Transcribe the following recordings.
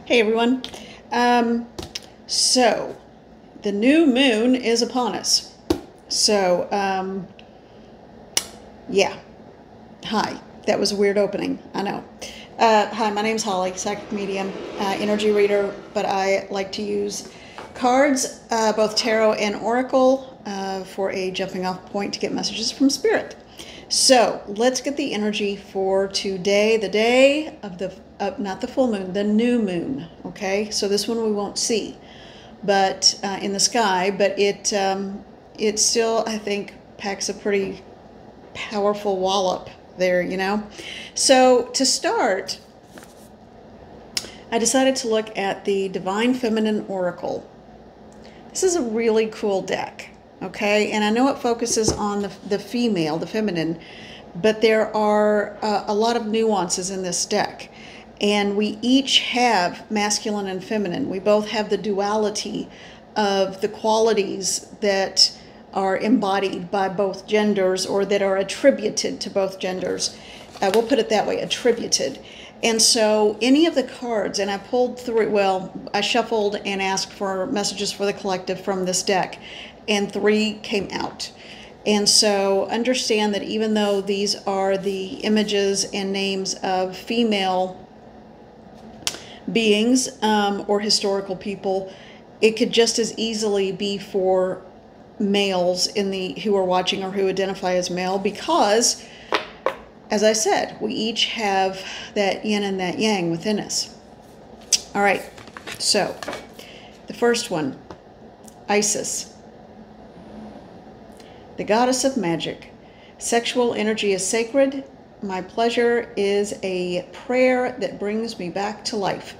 Hey everyone. So the new moon is upon us. So yeah. Hi. That was a weird opening. I know. Hi, my name's Holly, psychic medium, energy reader, but I like to use cards, both tarot and oracle, for a jumping off point to get messages from spirit. So let's get the energy for today, the day of the, not the full moon, the new moon. Okay, so this one we won't see, but in the sky, but it still, I think, packs a pretty powerful wallop there, you know. So to start, I decided to look at the Divine Feminine Oracle. This is a really cool deck. Okay, and I know it focuses on the female, the feminine, but there are a lot of nuances in this deck. And we each have masculine and feminine. We both have the duality of the qualities that are embodied by both genders, or that are attributed to both genders. We'll put it that way, attributed. And so any of the cards, and I pulled through, well, I shuffled and asked for messages for the collective from this deck, and 3 came out. And so understand that even though these are the images and names of female beings or historical people, it could just as easily be for males who are watching or who identify as male, because, as I said, we each have that yin and that yang within us. All right, so the first one, Isis, the goddess of magic. Sexual energy is sacred. My pleasure is a prayer that brings me back to life.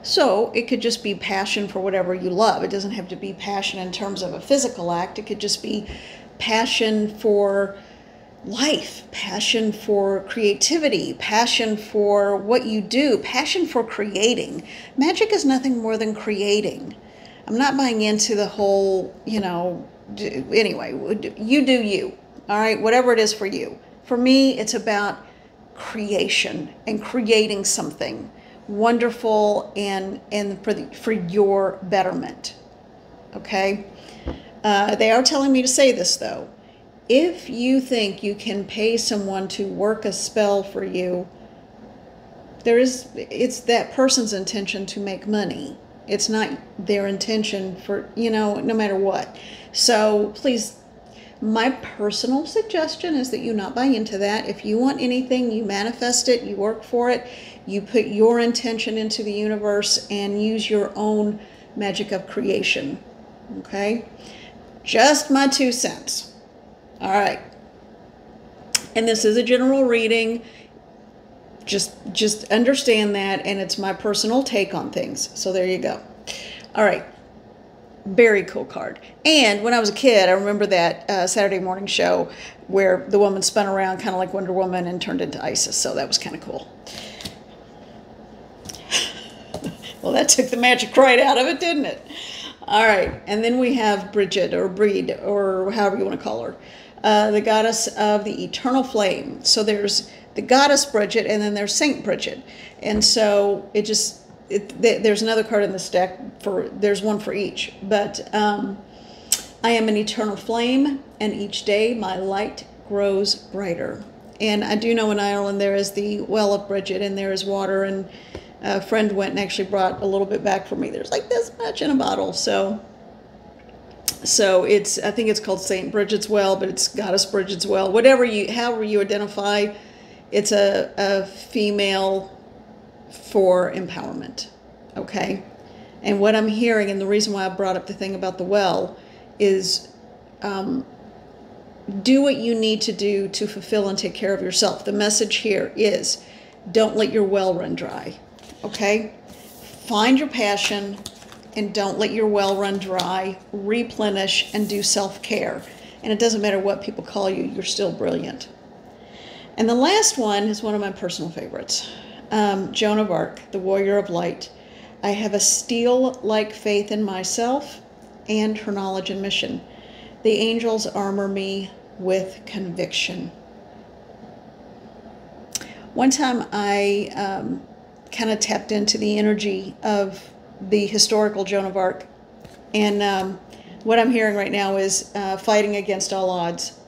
So it could just be passion for whatever you love. It doesn't have to be passion in terms of a physical act. It could just be passion for life, passion for creativity, passion for what you do, passion for creating. Magic is nothing more than creating. I'm not buying into the whole, you know, anyway, you do you, all right, whatever it is for you. For me, it's about creation and creating something wonderful and for your betterment, okay? They are telling me to say this, though. If you think you can pay someone to work a spell for you, it's that person's intention to make money. It's not their intention for, you know, no matter what. So please, my personal suggestion is that you not buy into that. If you want anything, you manifest it, you work for it, you put your intention into the universe and use your own magic of creation. Okay? Just my 2 cents. All right. And this is a general reading. Just understand that, and it's my personal take on things. So there you go. All right. Very cool card. And when I was a kid, I remember that Saturday morning show where the woman spun around kind of like Wonder Woman and turned into Isis. So that was kind of cool. Well, that took the magic right out of it, didn't it? All right. And then we have Bridget, or Breed, or however you want to call her, the goddess of the eternal flame. So there's the goddess Bridget, and then there's Saint Bridget. And so there's another card in this deck, there's one for each. But I am an eternal flame, and each day my light grows brighter. And I do know in Ireland there is the well of Bridget, and there is water, and a friend went and actually brought a little bit back for me. There's like this much in a bottle. So it's, I think it's called Saint Bridget's Well, but it's Goddess Bridget's Well. However you identify, it's a female for empowerment. Okay? And what I'm hearing, and the reason why I brought up the thing about the well, is do what you need to do to fulfill and take care of yourself. The message here is don't let your well run dry. Okay? Find your passion and don't let your well run dry. Replenish and do self-care. And it doesn't matter what people call you, you're still brilliant. And the last one is one of my personal favorites. Joan of Arc, the warrior of light. I have a steel-like faith in myself and her knowledge and mission. The angels armor me with conviction. One time I kind of tapped into the energy of the historical Joan of Arc. And what I'm hearing right now is fighting against all odds.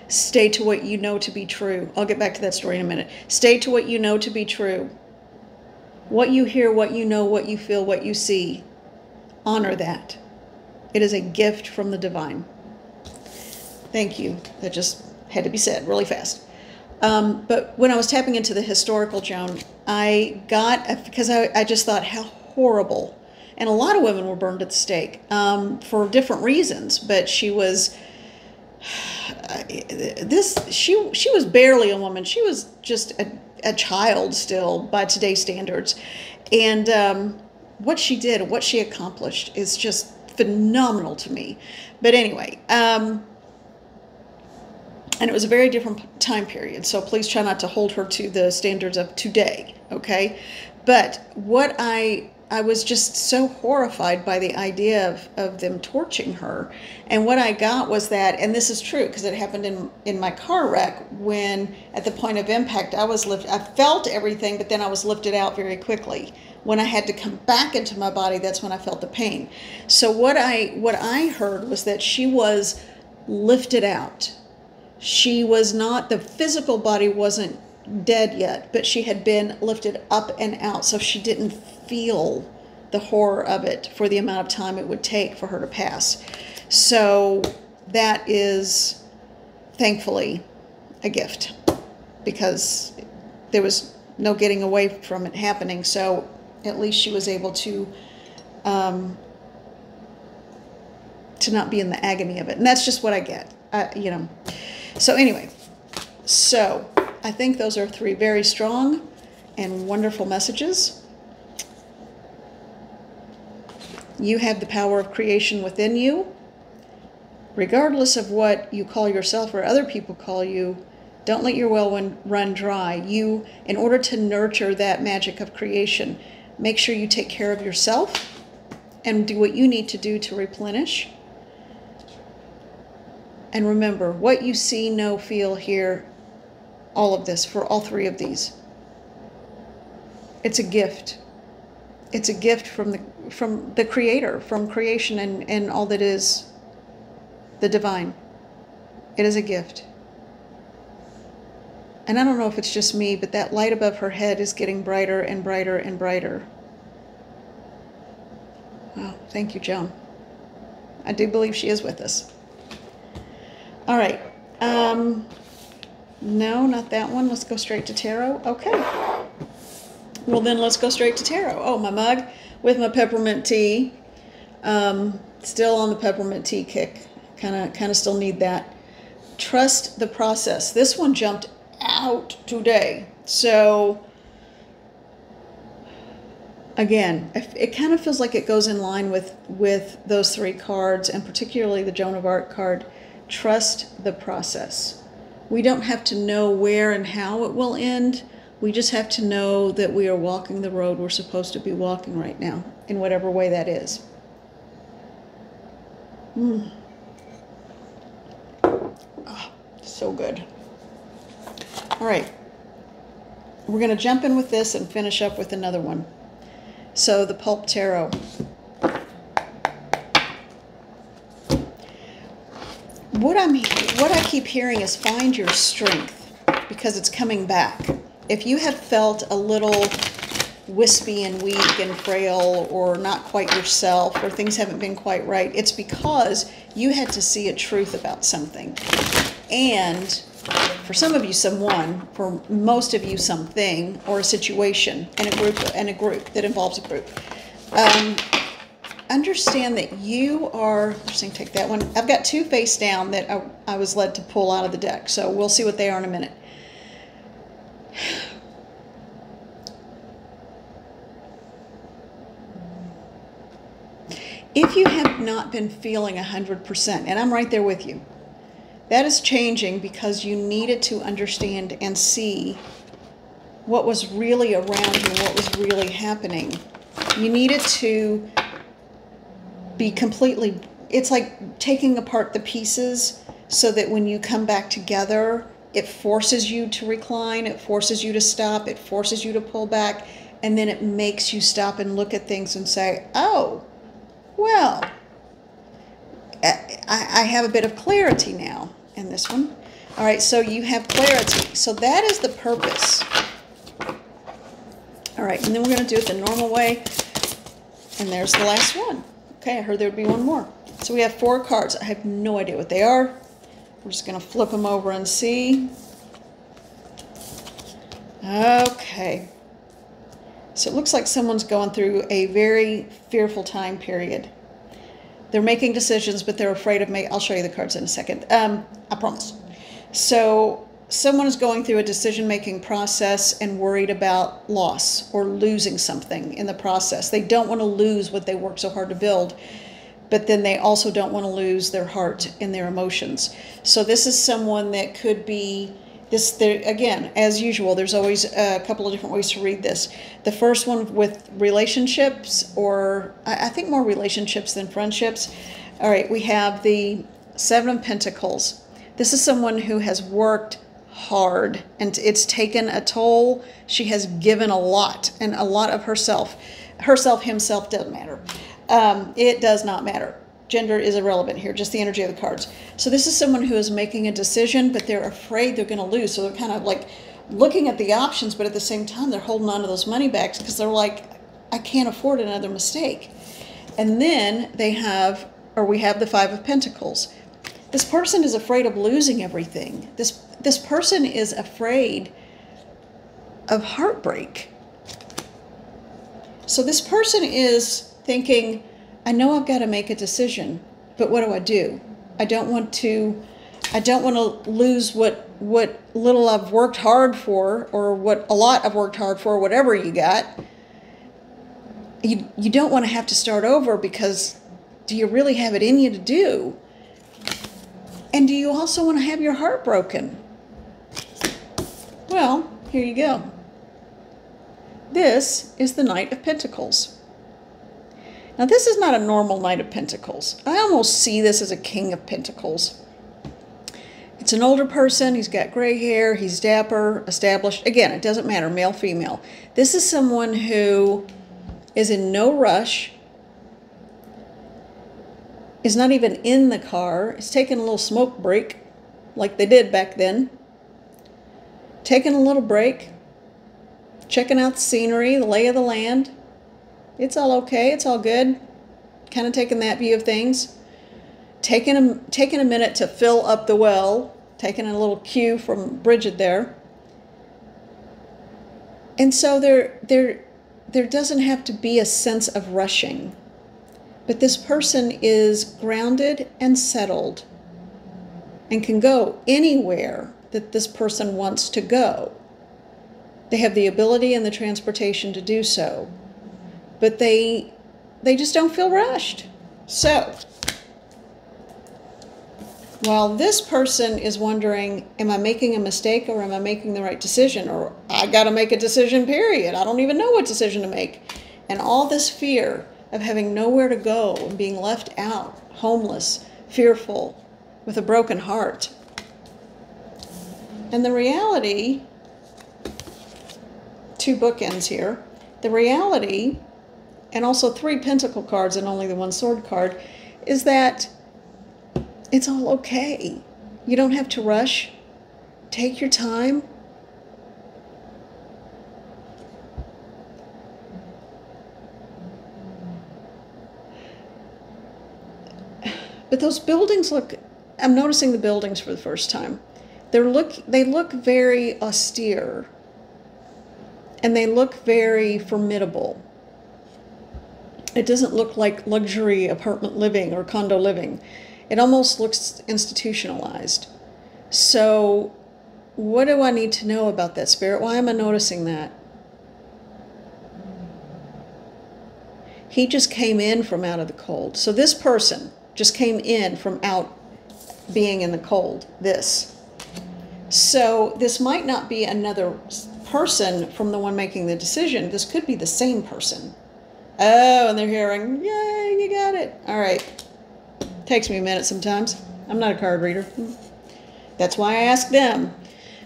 Stay to what you know to be true. I'll get back to that story in a minute. Stay to what you know to be true. What you hear, what you know, what you feel, what you see. Honor that. It is a gift from the divine. Thank you. That just had to be said really fast. But when I was tapping into the historical Joan, I got, because I just thought how horrible. And a lot of women were burned at the stake for different reasons. But she was, she was barely a woman. She was just a child still by today's standards. And what she did and what she accomplished is just phenomenal to me. But anyway, and it was a very different time period, so please try not to hold her to the standards of today, okay? But what I was just so horrified by the idea of them torching her. And what I got was that, and this is true because it happened in my car wreck, when at the point of impact I felt everything, but then I was lifted out very quickly. When I had to come back into my body, that's when I felt the pain. So what I heard was that she was lifted out. She was not, the physical body wasn't dead yet, but she had been lifted up and out, so she didn't feel the horror of it for the amount of time it would take for her to pass. So that is thankfully a gift, because there was no getting away from it happening. So at least she was able to not be in the agony of it. And that's just what I get, you know. So anyway, so I think those are 3 very strong and wonderful messages. You have the power of creation within you. Regardless of what you call yourself or other people call you, don't let your well run dry. You, in order to nurture that magic of creation, make sure you take care of yourself and do what you need to do to replenish. And remember, what you see, know, feel, hear, all of this, for all 3 of these, it's a gift. It's a gift from the Creator, from creation and all that is the divine. It is a gift. And I don't know if it's just me, but that light above her head is getting brighter and brighter and brighter. Wow, thank you, Joan. I do believe she is with us. All right. No, not that one. Let's go straight to tarot. Okay. Well, then let's go straight to tarot. Oh, my mug with my peppermint tea. Still on the peppermint tea kick. Kind of still need that. Trust the process. This one jumped out today. So, again, it kind of feels like it goes in line with those 3 cards, and particularly the Joan of Arc card. Trust the process. We don't have to know where and how it will end. We just have to know that we are walking the road we're supposed to be walking right now, in whatever way that is. Oh, so good. All right. We're going to jump in with this and finish up with another one. So the Pulp Tarot. What I keep hearing is find your strength, because it's coming back. If you have felt a little wispy and weak and frail, or not quite yourself, or things haven't been quite right, it's because you had to see a truth about something. And for some of you, someone; for most of you, something or a situation, and a group that involves a group. Understand that you are, I'm just going to take that one. I've got 2 face down that I was led to pull out of the deck, so we'll see what they are in a minute. If you have not been feeling 100%, and I'm right there with you, that is changing because you needed to understand and see what was really around you and what was really happening. You needed to be it's like taking apart the pieces so that when you come back together, it forces you to recline, it forces you to stop, it forces you to pull back, and then it makes you stop and look at things and say, oh, well, I have a bit of clarity now in this one. All right, so you have clarity. So that is the purpose. All right, and then we're going to do it the normal way. And there's the last one. Okay, I heard there would be one more. So we have 4 cards. I have no idea what they are. We're just going to flip them over and see. Okay. So it looks like someone's going through a very fearful time period. They're making decisions, but they're afraid of I'll show you the cards in a second. I promise. So someone is going through a decision-making process and worried about loss or losing something in the process. They don't want to lose what they worked so hard to build, but then they also don't want to lose their heart and their emotions. So this is someone that could be again, as usual, there's always a couple of different ways to read this. The first one with relationships, or I think more relationships than friendships. All right, we have the 7 of Pentacles. This is someone who has worked hard and it's taken a toll. She has given a lot, and a lot of herself. Himself doesn't matter. It does not matter. Gender is irrelevant here, just the energy of the cards. So this is someone who is making a decision, but they're afraid they're going to lose. So they're kind of like looking at the options, but at the same time, they're holding on to those money bags because they're like, I can't afford another mistake. And then we have the 5 of Pentacles. This person is afraid of losing everything. This person is afraid of heartbreak. So this person is thinking, I know I've got to make a decision, but what do? I don't want to lose what little I've worked hard for, or what a lot I've worked hard for, whatever you got. You don't want to have to start over, because do you really have it in you to do? And do you also want to have your heart broken? Well, here you go. This is the Knight of Pentacles. Now, this is not a normal Knight of Pentacles. I almost see this as a King of Pentacles. It's an older person. He's got gray hair. He's dapper, established. Again, it doesn't matter, male, female. This is someone who is in no rush, is not even in the car, is taking a little smoke break, like they did back then. Taking a little break, checking out the scenery, the lay of the land. It's all okay, it's all good. Kind of taking that view of things. Taking a minute to fill up the well, taking a little cue from Bridget there. And so there doesn't have to be a sense of rushing. But this person is grounded and settled and can go anywhere that this person wants to go. They have the ability and the transportation to do so. But they just don't feel rushed. So, while this person is wondering, am I making a mistake, or am I making the right decision? Or I got to make a decision, period. I don't even know what decision to make. And all this fear of having nowhere to go and being left out, homeless, fearful, with a broken heart. And the reality, 2 bookends here, the reality, and also 3 pentacle cards and only the 1 sword card, is that it's all okay. You don't have to rush. Take your time. But those buildings look, I'm noticing the buildings for the first time. They look very austere. And they look very formidable. It doesn't look like luxury apartment living or condo living. It almost looks institutionalized. So what do I need to know about that, Spirit? Why am I noticing that? He just came in from out of the cold. So this person just came in from out being in the cold, this. So this might not be another person from the one making the decision. This could be the same person. Oh, and they're hearing, yay, you got it. All right. Takes me a minute sometimes. I'm not a card reader. That's why I ask them.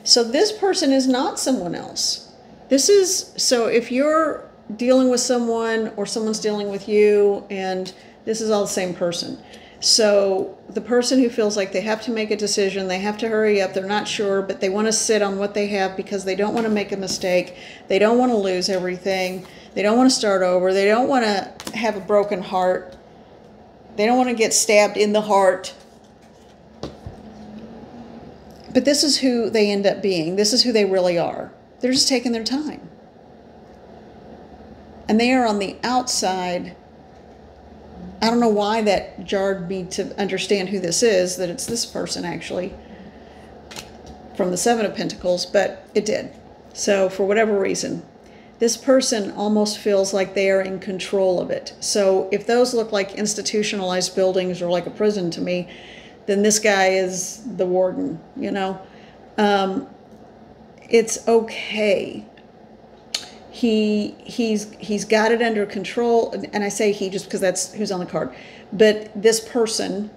So this person is not someone else. This is, so if you're dealing with someone or someone's dealing with you, and this is all the same person. So the person who feels like they have to make a decision, they have to hurry up, they're not sure, but they want to sit on what they have because they don't want to make a mistake. They don't want to lose everything. They don't want to start over. They don't want to have a broken heart. They don't want to get stabbed in the heart. But this is who they end up being. This is who they really are. They're just taking their time. And they are on the outside. I don't know why that jarred me to understand who this is, that it's this person actually from the Seven of Pentacles, but it did. So for whatever reason, this person almost feels like they are in control of it. So if those look like institutionalized buildings or like a prison to me, then this guy is the warden, you know. It's okay. He's got it under control, and I say he just because that's who's on the card. But this person,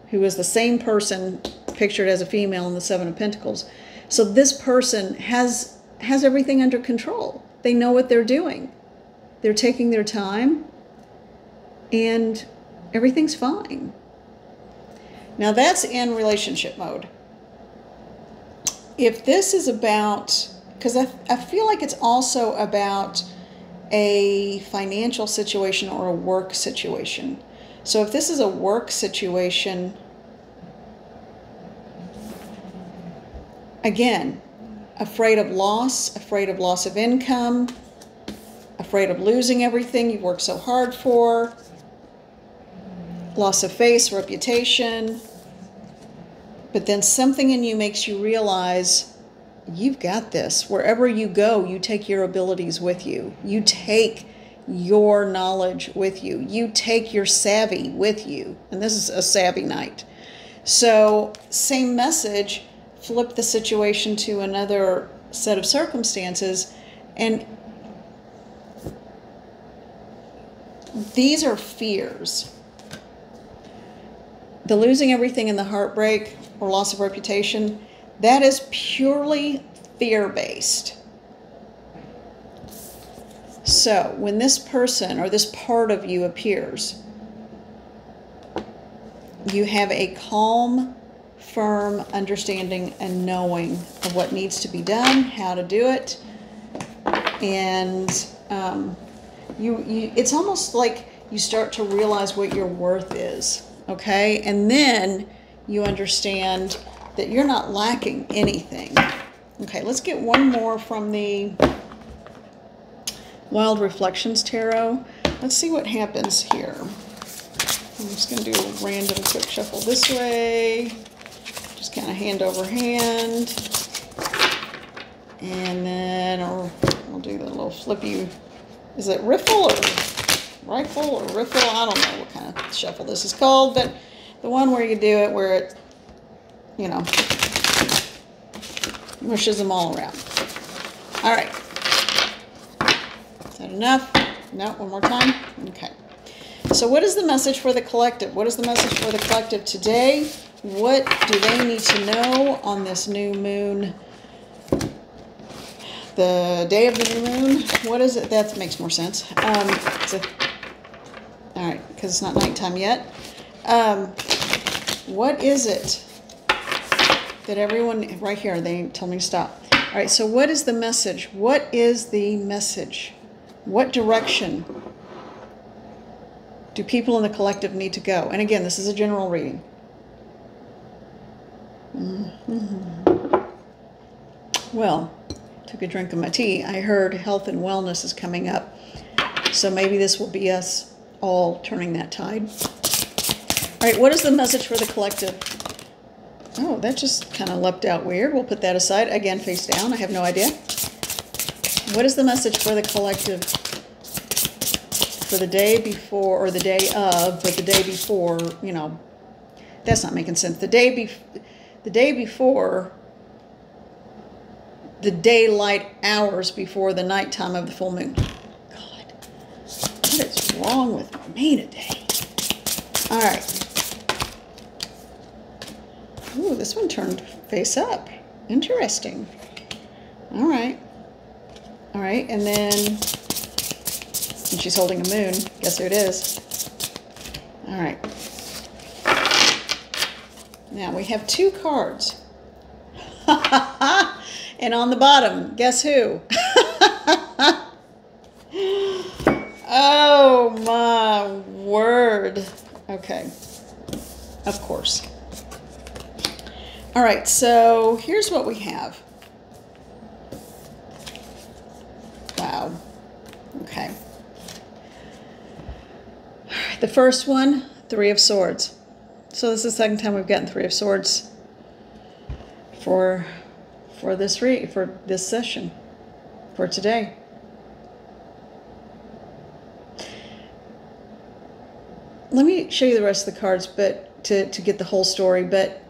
who is the same person pictured as a female in the Seven of Pentacles, so this person has everything under control. They know what they're doing. They're taking their time, and everything's fine. Now that's in relationship mode. If this is about, because I feel like it's also about a financial situation or a work situation. So if this is a work situation, again, afraid of loss of income, afraid of losing everything you've worked so hard for, loss of face, reputation. But then something in you makes you realize you've got this. Wherever you go, you take your abilities with you. You take your knowledge with you. You take your savvy with you. And this is a savvy night. So same message, flip the situation to another set of circumstances. And these are fears. The losing everything and the heartbreak or loss of reputation, that is purely fear-based. So when this person or this part of you appears, you have a calm, firm understanding and knowing of what needs to be done, how to do it, and it's almost like you start to realize what your worth is. Okay, and then you understand that you're not lacking anything. Okay, let's get one more from the Wild Reflections Tarot. Let's see what happens here. I'm just going to do a random quick shuffle this way. Just kind of hand over hand. And then I'll do the little flippy. Is it riffle or rifle or riffle? I don't know what kind of shuffle this is called, but the one where you do it where it, you know, mushes them all around. All right. Is that enough? No, one more time. Okay. So what is the message for the collective? What is the message for the collective today? What do they need to know on this new moon? The day of the new moon? What is it? That makes more sense. All right, because it's not nighttime yet. What is it that everyone, right here, they told me to stop. All right, so what is the message? What is the message? What direction do people in the collective need to go? And again, this is a general reading. Well, took a drink of my tea. I heard health and wellness is coming up. So maybe this will be us all turning that tide. All right, what is the message for the collective? Oh, that just kind of leapt out weird. We'll put that aside. Again, face down. I have no idea. What is the message for the collective for the day before, or the day of, but the day before, you know, that's not making sense. The day before, the daylight hours before the nighttime of the full moon. God, what is wrong with me today? All right. Ooh, this one turned face up. Interesting. All right. All right, and then, and she's holding a moon. Guess who it is? All right. Now we have 2 cards. And on the bottom, guess who? Oh my word. Okay. Of course. All right, so here's what we have. Wow. Okay. All right, the first one, 3 of Swords. So this is the second time we've gotten 3 of Swords for this session, for today. Let me show you the rest of the cards, but to get the whole story, but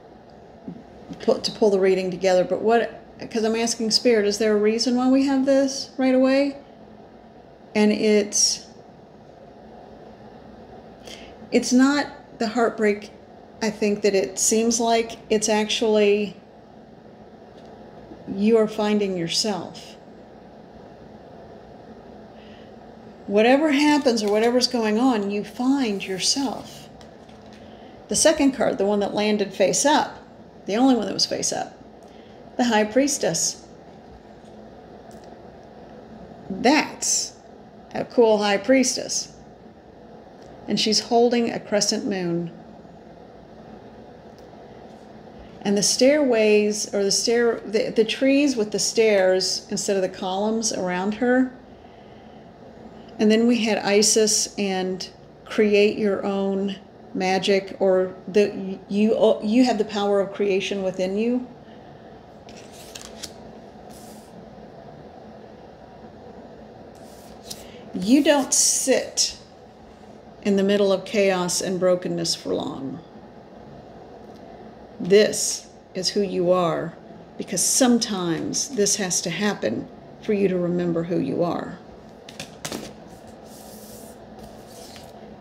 to pull the reading together. But because I'm asking Spirit, is there a reason why we have this right away? And it's not the heartbreak, I think, that it seems like. It's actually you are finding yourself. Whatever happens or whatever's going on, you find yourself. The second card, the one that landed face up, the only one that was face up, the High Priestess. That's a cool High Priestess. And she's holding a crescent moon. And the stairways, or the trees with the stairs instead of the columns around her. And then we had Isis and create your own magic, or you have the power of creation within you. You don't sit in the middle of chaos and brokenness for long. This is who you are, because sometimes this has to happen for you to remember who you are.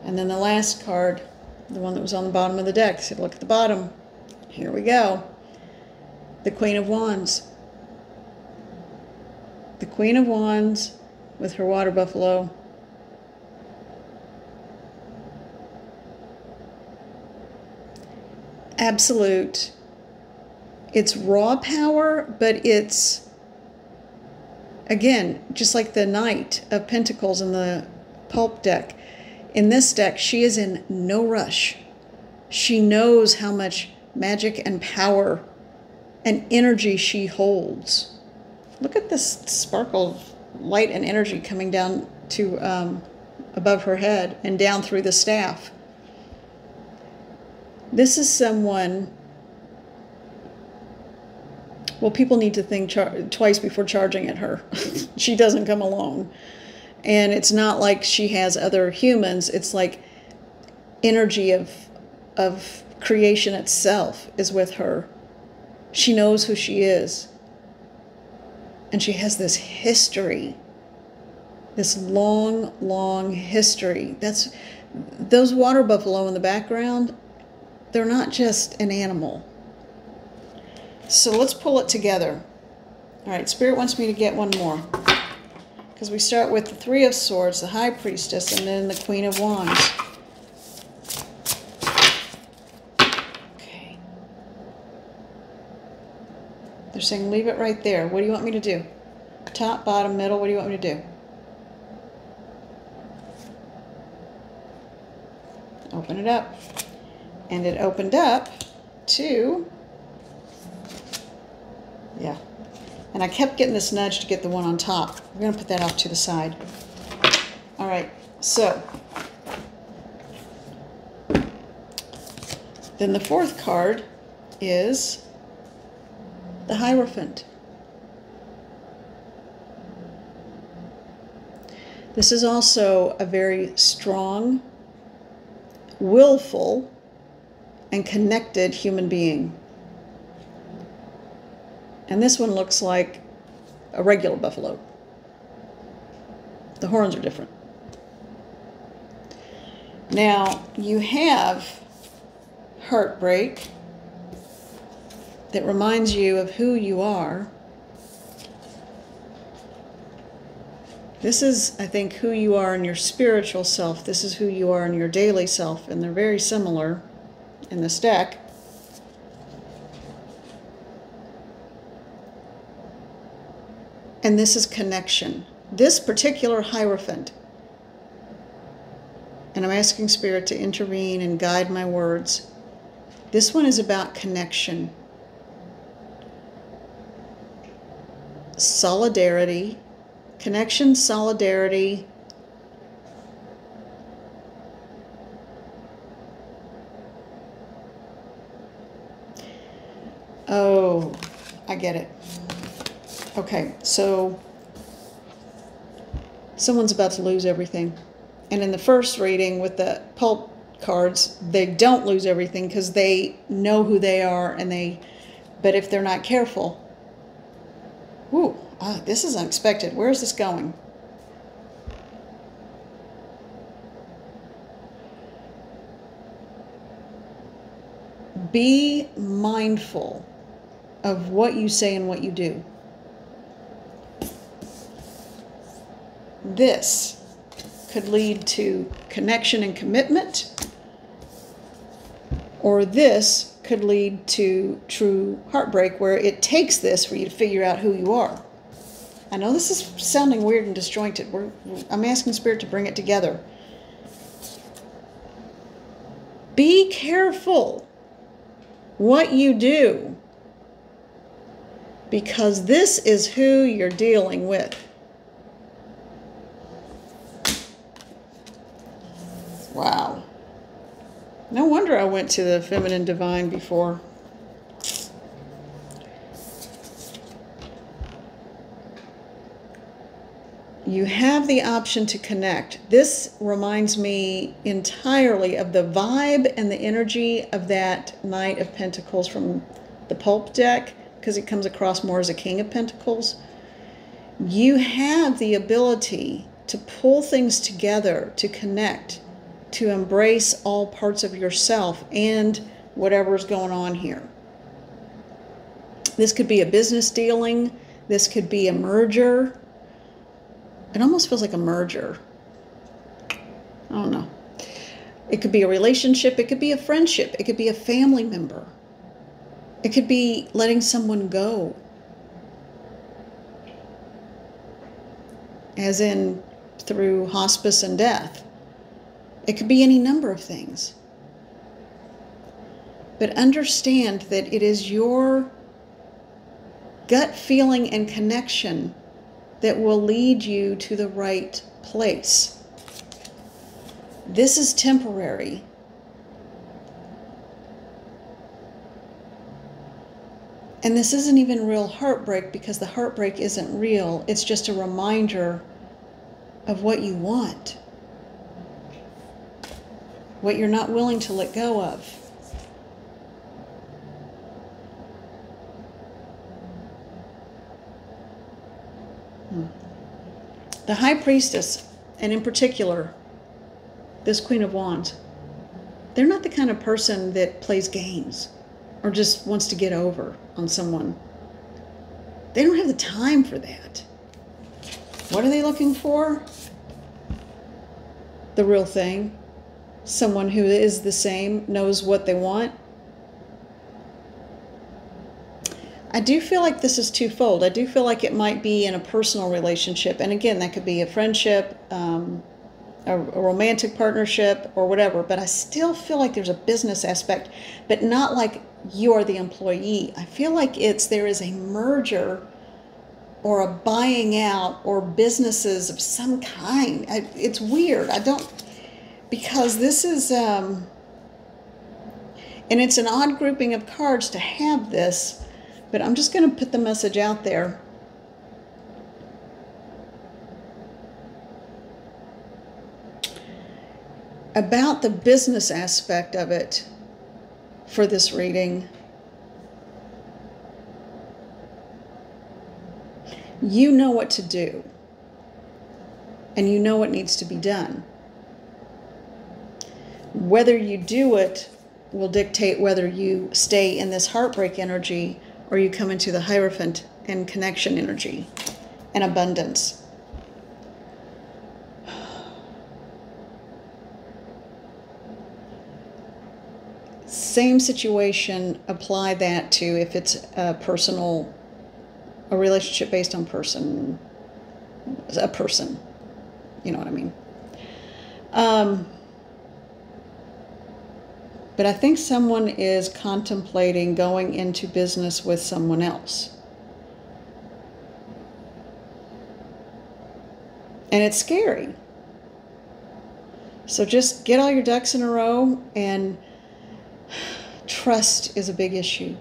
And then the last card, the one that was on the bottom of the deck. So look at the bottom. Here we go. The Queen of Wands. The Queen of Wands with her water buffalo. Absolute. It's raw power, but it's, again, just like the Knight of Pentacles in the pulp deck. In this deck, she is in no rush. She knows how much magic and power and energy she holds. Look at this sparkle of light and energy coming down to above her head and down through the staff. This is someone, well, people need to think twice before charging at her. She doesn't come alone. And it's not like she has other humans. It's like energy of creation itself is with her. She knows who she is. And she has this history, this long, long history. Those water buffalo in the background, they're not just an animal. So let's pull it together. All right, Spirit wants me to get one more. Because we start with the Three of Swords, the High Priestess, and then the Queen of Wands. Okay. They're saying leave it right there. What do you want me to do? Top, bottom, middle, what do you want me to do? Open it up. And it opened up to, yeah. And I kept getting this nudge to get the one on top. We're going to put that off to the side. All right, so then the fourth card is the Hierophant. This is also a very strong, willful, and connected human being. And this one looks like a regular buffalo. The horns are different. Now, you have heartbreak, that reminds you of who you are. This is, I think, who you are in your spiritual self. This is who you are in your daily self. And they're very similar in this deck. And this is connection. This particular Hierophant, and I'm asking Spirit to intervene and guide my words. This one is about connection, solidarity, connection, solidarity, oh, I get it. Okay, so someone's about to lose everything. And in the first reading with the pulp cards, they don't lose everything because they know who they are, but if they're not careful, ooh, this is unexpected. Where is this going? Be mindful of what you say and what you do. This could lead to connection and commitment, or this could lead to true heartbreak, where it takes this for you to figure out who you are. I know this is sounding weird and disjointed. I'm asking Spirit to bring it together. Be careful what you do, because this is who you're dealing with. Wow. No wonder I went to the Feminine Divine before. You have the option to connect. This reminds me entirely of the vibe and the energy of that Knight of Pentacles from the Pulp deck, because it comes across more as a King of Pentacles. You have the ability to pull things together, to connect, to embrace all parts of yourself and whatever's going on here. This could be a business dealing. This could be a merger. It almost feels like a merger. I don't know. It could be a relationship. It could be a friendship. It could be a family member. It could be letting someone go. As in through hospice and death. It could be any number of things. But understand that it is your gut feeling and connection that will lead you to the right place. This is temporary. And this isn't even real heartbreak, because the heartbreak isn't real. It's just a reminder of what you want. What you're not willing to let go of. The High Priestess, and in particular, this Queen of Wands, they're not the kind of person that plays games or just wants to get over on someone. They don't have the time for that. What are they looking for? The real thing. Someone who is the same, knows what they want. I do feel like this is twofold. I do feel like it might be in a personal relationship. And again, that could be a friendship, a romantic partnership, or whatever. But I still feel like there's a business aspect, but not like you're the employee. I feel like there is a merger or a buying out or businesses of some kind. It's weird. Because this is, and it's an odd grouping of cards to have this, but I'm just going to put the message out there. About the business aspect of it for this reading. You know what to do, and you know what needs to be done. Whether you do it will dictate whether you stay in this heartbreak energy or you come into the Hierophant and connection energy and abundance. same situation, apply that to if it's a relationship based on a person. You know what I mean? But I think someone is contemplating going into business with someone else. And it's scary. So just get all your ducks in a row, and trust is a big issue.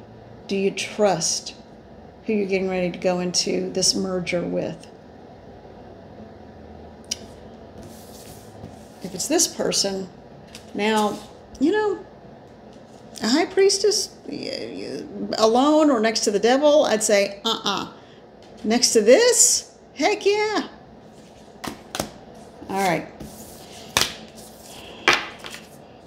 Do you trust who you're getting ready to go into this merger with? If it's this person, now, you know, a high priestess alone or next to the devil, I'd say, Next to this, heck yeah. All right.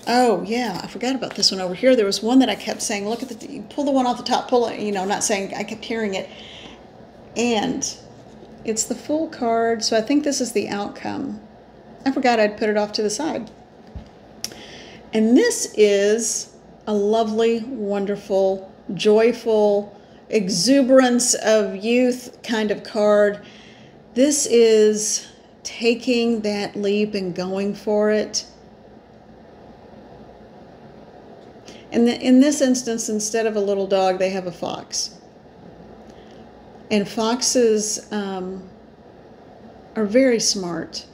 Oh, yeah, I forgot about this one over here. There was one that I kept saying, look at you pull the one off the top, pull it, not saying, I kept hearing it. And it's the Fool card, so I think this is the outcome. I forgot I'd put it off to the side. And this is a lovely, wonderful, joyful, exuberance of youth kind of card. This is taking that leap and going for it. And in this instance, instead of a little dog, they have a fox. And foxes are very smart.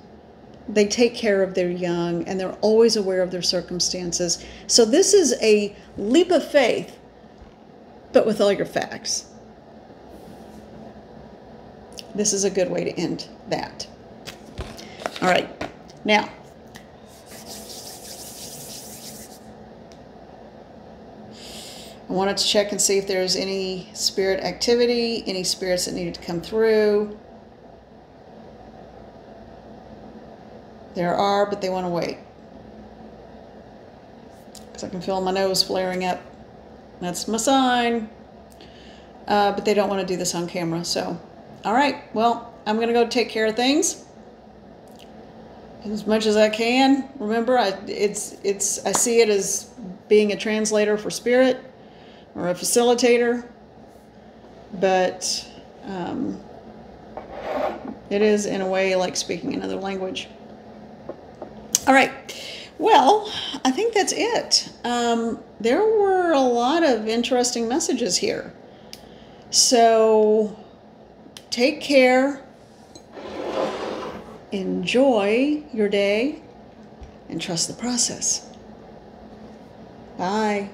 They take care of their young, and they're always aware of their circumstances. So this is a leap of faith, but with all your facts. This is a good way to end that. All right, now, I wanted to check and see if there's any spirit activity, any spirits that needed to come through. There are, but they want to wait. Because I can feel my nose flaring up. That's my sign. But they don't want to do this on camera. So, all right. Well, I'm going to go take care of things as much as I can. Remember, I see it as being a translator for spirit or a facilitator. But it is, in a way, like speaking another language. All right, well, I think that's it. There were a lot of interesting messages here. So take care, enjoy your day, and trust the process. Bye.